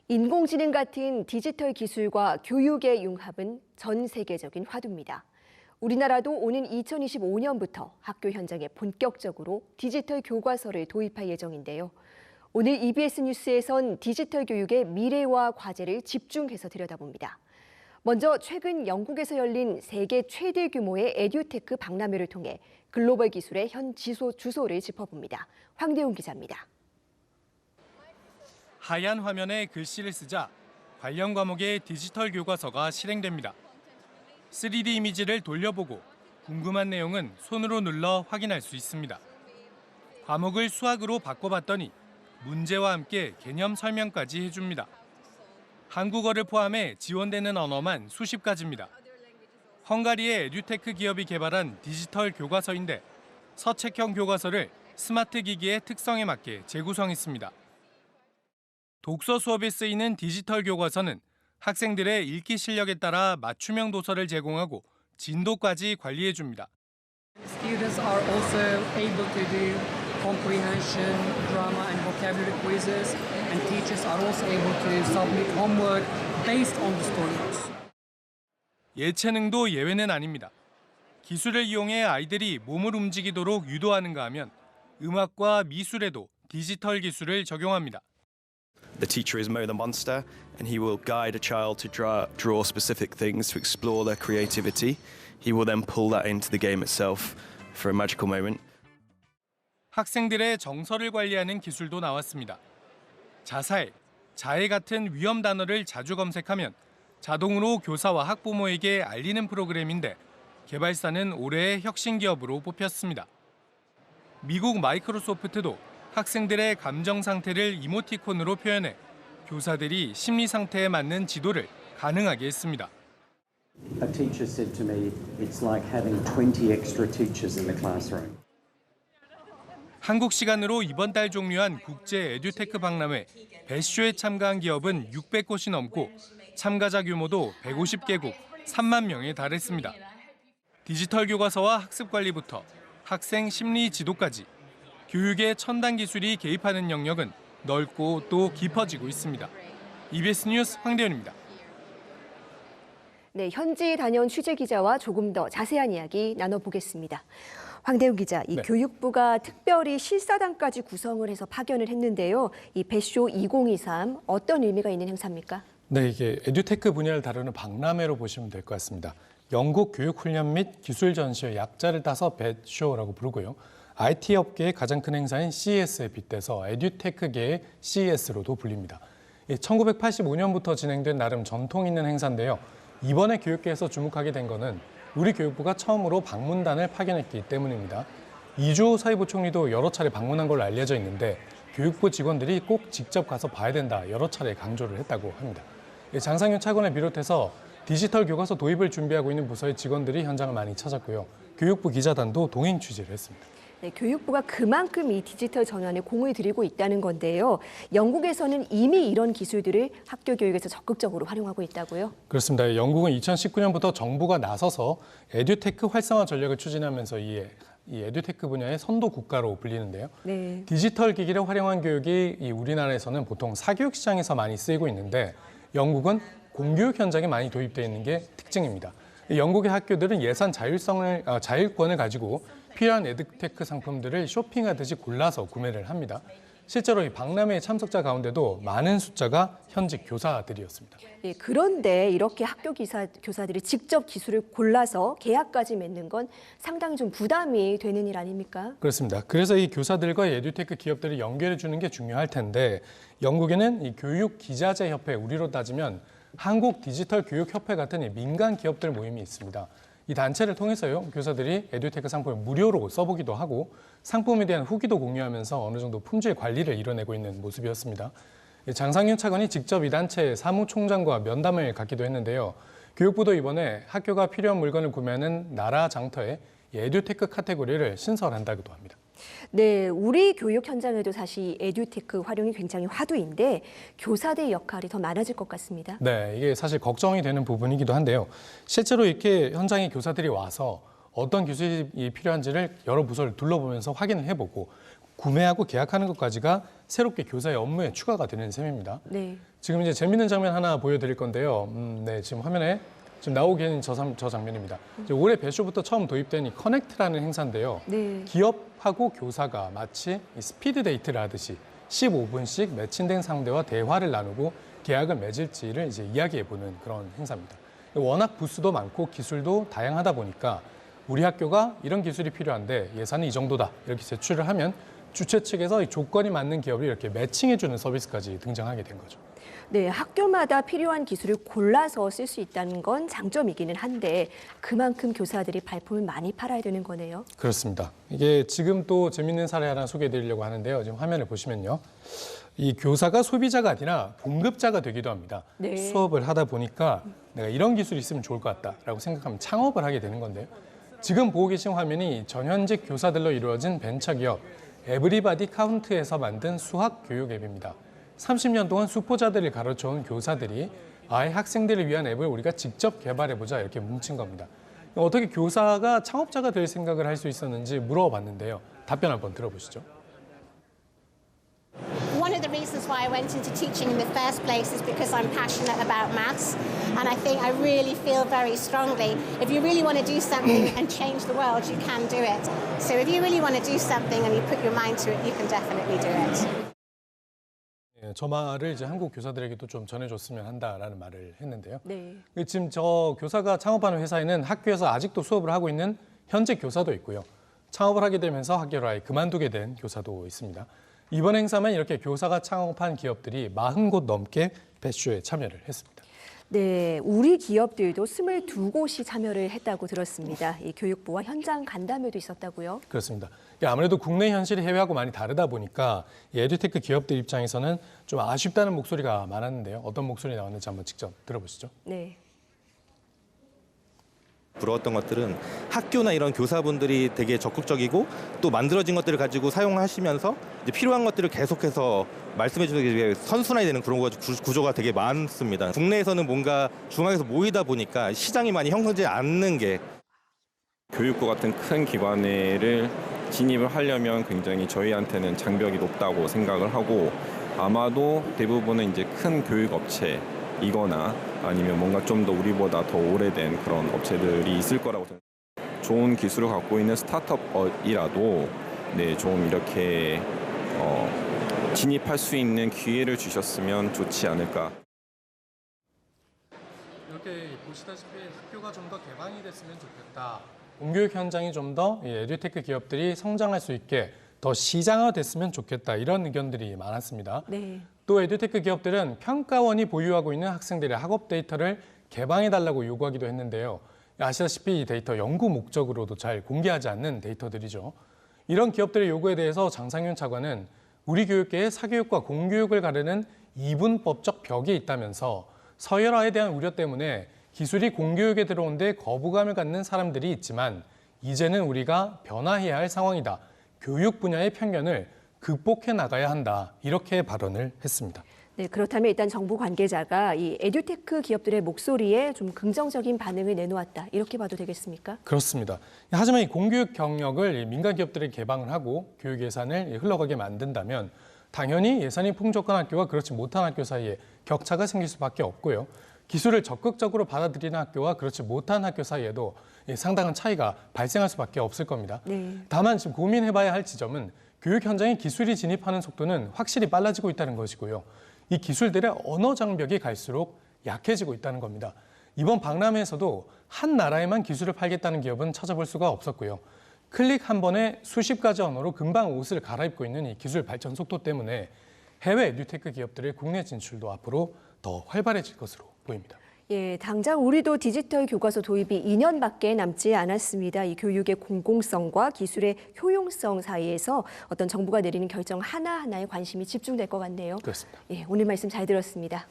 인공지능 같은 디지털 기술과 교육의 융합은 전 세계적인 화두입니다. 우리나라도 오는 2025년부터 학교 현장에 본격적으로 디지털 교과서를 도입할 예정인데요. 오늘 EBS 뉴스에선 디지털 교육의 미래와 과제를 집중해서 들여다봅니다. 먼저 최근 영국에서 열린 세계 최대 규모의 에듀테크 박람회를 통해 글로벌 기술의 현 주소를 짚어봅니다. 황대웅 기자입니다. 하얀 화면에 글씨를 쓰자 관련 과목의 디지털 교과서가 실행됩니다. 3D 이미지를 돌려보고 궁금한 내용은 손으로 눌러 확인할 수 있습니다. 과목을 수학으로 바꿔봤더니 문제와 함께 개념 설명까지 해줍니다. 한국어를 포함해 지원되는 언어만 수십 가지입니다. 헝가리의 에듀테크 기업이 개발한 디지털 교과서인데 서책형 교과서를 스마트 기기의 특성에 맞게 재구성했습니다. 독서 수업에 쓰이는 디지털 교과서는 학생들의 읽기 실력에 따라 맞춤형 도서를 제공하고 진도까지 관리해줍니다. Students are also able to do comprehension, grammar and vocabulary quizzes, and teachers are also able to submit homework based on the story notes. 예체능도 예외는 아닙니다. 기술을 이용해 아이들이 몸을 움직이도록 유도하는가 하면 음악과 미술에도 디지털 기술을 적용합니다. The teacher is Mo the Monster, and he will guide a child to draw specific things to explore their creativity. He will then pull that into the game itself for a magical moment. 학생들의 정서를 관리하는 기술도 나왔습니다. 자살, 자해 같은 위험 단어를 자주 검색하면 자동으로 교사와 학부모에게 알리는 프로그램인데 개발사는 올해의 혁신 기업으로 뽑혔습니다. 미국 마이크로소프트도 학생들의 감정 상태를 이모티콘으로 표현해 교사들이 심리 상태에 맞는 지도를 가능하게 했습니다. A teacher said to me, it's like having 20 extra teachers in the classroom. 한국 시간으로 이번 달 종료한 국제 에듀테크 박람회 배쇼에 참가한 기업은 600곳이 넘고 참가자 규모도 150개국, 3만 명에 달했습니다. 디지털 교과서와 학습 관리부터 학생 심리 지도까지 교육의 첨단 기술이 개입하는 영역은 넓고 또 깊어지고 있습니다. EBS 뉴스 황대현입니다. 네, 현지 다녀온 취재 기자와 조금 더 자세한 이야기 나눠보겠습니다. 황대웅 기자, 이 교육부가 특별히 실사단까지 구성을 해서 파견을 했는데요. 이 배쇼 2023 어떤 의미가 있는 행사입니까? 네, 이게 에듀테크 분야를 다루는 박람회로 보시면 될 것 같습니다. 영국 교육훈련 및 기술 전시의 약자를 따서 배쇼라고 부르고요. IT 업계의 가장 큰 행사인 CES에 빗대서 에듀테크계의 CES로도 불립니다. 1985년부터 진행된 나름 전통 있는 행사인데요. 이번에 교육계에서 주목하게 된 것은 우리 교육부가 처음으로 방문단을 파견했기 때문입니다. 이주호 사회부총리도 여러 차례 방문한 걸로 알려져 있는데 교육부 직원들이 꼭 직접 가서 봐야 된다 여러 차례 강조를 했다고 합니다. 장상윤 차관을 비롯해서 디지털 교과서 도입을 준비하고 있는 부서의 직원들이 현장을 많이 찾았고요. 교육부 기자단도 동행 취재를 했습니다. 네, 교육부가 그만큼 이 디지털 전환에 공을 들이고 있다는 건데요. 영국에서는 이미 이런 기술들을 학교 교육에서 적극적으로 활용하고 있다고요? 그렇습니다. 영국은 2019년부터 정부가 나서서 에듀테크 활성화 전략을 추진하면서 이 에듀테크 분야의 선도 국가로 불리는데요. 네. 디지털 기기를 활용한 교육이 우리나라에서는 보통 사교육 시장에서 많이 쓰이고 있는데 영국은 공교육 현장에 많이 도입되어 있는 게 특징입니다. 영국의 학교들은 예산 자율권을 가지고 필요한 에듀테크 상품들을 쇼핑하듯이 골라서 구매를 합니다. 실제로 이 박람회 참석자 가운데도 많은 숫자가 현직 교사들이었습니다. 네, 그런데 이렇게 학교 교사들이 직접 기술을 골라서 계약까지 맺는 건 상당히 좀 부담이 되는 일 아닙니까? 그렇습니다. 그래서 이 교사들과 에듀테크 기업들을 연결해 주는 게 중요할 텐데 영국에는 이 교육기자재협회, 우리로 따지면 한국 디지털 교육협회 같은 이 민간 기업들 모임이 있습니다. 이 단체를 통해서요, 교사들이 에듀테크 상품을 무료로 써보기도 하고 상품에 대한 후기도 공유하면서 어느 정도 품질 관리를 이뤄내고 있는 모습이었습니다. 장상윤 차관이 직접 이 단체 사무총장과 면담을 갖기도 했는데요. 교육부도 이번에 학교가 필요한 물건을 구매하는 나라 장터에 에듀테크 카테고리를 신설한다고도 합니다. 네, 우리 교육 현장에도 사실 에듀테크 활용이 굉장히 화두인데 교사들의 역할이 더 많아질 것 같습니다. 네, 이게 사실 걱정이 되는 부분이기도 한데요. 실제로 이렇게 현장에 교사들이 와서 어떤 기술이 필요한지를 여러 부서를 둘러보면서 확인을 해보고 구매하고 계약하는 것까지가 새롭게 교사의 업무에 추가가 되는 셈입니다. 네. 지금 이제 재밌는 장면 하나 보여드릴 건데요. 네, 지금 화면에 지금 나오고 있는 저 장면입니다. 이제 올해 배쇼부터 처음 도입된 이 커넥트라는 행사인데요. 네. 기업하고 교사가 마치 이 스피드 데이트를 하듯이 15분씩 매칭된 상대와 대화를 나누고 계약을 맺을지를 이제 이야기해보는 그런 행사입니다. 워낙 부스도 많고 기술도 다양하다 보니까 우리 학교가 이런 기술이 필요한데 예산이 이 정도다 이렇게 제출을 하면 주최 측에서 이 조건이 맞는 기업을 이렇게 매칭해주는 서비스까지 등장하게 된 거죠. 네, 학교마다 필요한 기술을 골라서 쓸 수 있다는 건 장점이기는 한데 그만큼 교사들이 발품을 많이 팔아야 되는 거네요. 그렇습니다. 이게 지금 또 재밌는 사례 하나 소개해드리려고 하는데요. 지금 화면을 보시면요. 이 교사가 소비자가 아니라 공급자가 되기도 합니다. 네. 수업을 하다 보니까 내가 이런 기술이 있으면 좋을 것 같다라고 생각하면 창업을 하게 되는 건데요. 지금 보고 계신 화면이 전현직 교사들로 이루어진 벤처기업 에브리바디 카운트에서 만든 수학 교육 앱입니다. 30년 동안 수포자들을 가르쳐온 교사들이 아예 학생들을 위한 앱을 우리가 직접 개발해보자 이렇게 뭉친 겁니다. 어떻게 교사가 창업자가 될 생각을 할 수 있었는지 물어봤는데요. 답변 한번 들어보시죠. One of the reasons why I went into teaching in the first place is because I'm passionate about maths, and I think I really feel very strongly if you really want to do something and change the world, you can do it. So if you really want to do something and you put your mind to it, you can definitely do it. 저 말을 이제 한국 교사들에게도 좀 전해줬으면 한다라는 말을 했는데요. 네. 지금 저 교사가 창업하는 회사에는 학교에서 아직도 수업을 하고 있는 현직 교사도 있고요. 창업을 하게 되면서 학교를 아예 그만두게 된 교사도 있습니다. 이번 행사만 이렇게 교사가 창업한 기업들이 40곳 넘게 배쇼에 참여를 했습니다. 네, 우리 기업들도 22곳이 참여를 했다고 들었습니다. 이 교육부와 현장 간담회도 있었다고요? 그렇습니다. 아무래도 국내 현실이 해외하고 많이 다르다 보니까 이 에듀테크 기업들 입장에서는 좀 아쉽다는 목소리가 많았는데요. 어떤 목소리 나왔는지 한번 직접 들어보시죠. 네. 부러웠던 것들은 학교나 이런 교사분들이 되게 적극적이고 또 만들어진 것들을 가지고 사용하시면서 이제 필요한 것들을 계속해서 말씀해 주는 게 선순환이 되는 그런 구조가 되게 많습니다. 국내에서는 뭔가 중앙에서 모이다 보니까 시장이 많이 형성되지 않는 게 교육부 같은 큰 기관을 진입을 하려면 굉장히 저희한테는 장벽이 높다고 생각을 하고 아마도 대부분은 이제 큰 교육업체이거나 아니면 뭔가 좀 더 우리보다 더 오래된 그런 업체들이 있을 거라고 생각합니다. 좋은 기술을 갖고 있는 스타트업이라도 좀 이렇게 진입할 수 있는 기회를 주셨으면 좋지 않을까. 이렇게 보시다시피 학교가 좀 더 개방이 됐으면 좋겠다. 공교육 현장이 좀 더 에듀테크 기업들이 성장할 수 있게 더 시장화됐으면 좋겠다. 이런 의견들이 많았습니다. 네. 또 에듀테크 기업들은 평가원이 보유하고 있는 학생들의 학업 데이터를 개방해달라고 요구하기도 했는데요. 아시다시피 이 데이터 연구 목적으로도 잘 공개하지 않는 데이터들이죠. 이런 기업들의 요구에 대해서 장상윤 차관은 우리 교육계의 사교육과 공교육을 가르는 이분법적 벽이 있다면서 서열화에 대한 우려 때문에 기술이 공교육에 들어온 데 거부감을 갖는 사람들이 있지만 이제는 우리가 변화해야 할 상황이다. 교육 분야의 편견을 극복해 나가야 한다. 이렇게 발언을 했습니다. 네, 그렇다면 일단 정부 관계자가 이 에듀테크 기업들의 목소리에 좀 긍정적인 반응을 내놓았다. 이렇게 봐도 되겠습니까? 그렇습니다. 하지만 이 공교육 경력을 민간 기업들에 개방을 하고 교육 예산을 흘러가게 만든다면 당연히 예산이 풍족한 학교와 그렇지 못한 학교 사이에 격차가 생길 수밖에 없고요. 기술을 적극적으로 받아들이는 학교와 그렇지 못한 학교 사이에도 상당한 차이가 발생할 수밖에 없을 겁니다. 네. 다만 지금 고민해봐야 할 지점은 교육 현장에 기술이 진입하는 속도는 확실히 빨라지고 있다는 것이고요. 이 기술들의 언어 장벽이 갈수록 약해지고 있다는 겁니다. 이번 박람회에서도 한 나라에만 기술을 팔겠다는 기업은 찾아볼 수가 없었고요. 클릭 한 번에 수십 가지 언어로 금방 옷을 갈아입고 있는 이 기술 발전 속도 때문에 해외 에듀테크 기업들의 국내 진출도 앞으로 더 활발해질 것으로 보입니다. 예, 당장 우리도 디지털 교과서 도입이 2년밖에 남지 않았습니다. 이 교육의 공공성과 기술의 효용성 사이에서 어떤 정부가 내리는 결정 하나하나에 관심이 집중될 것 같네요. 그렇습니다. 예, 오늘 말씀 잘 들었습니다.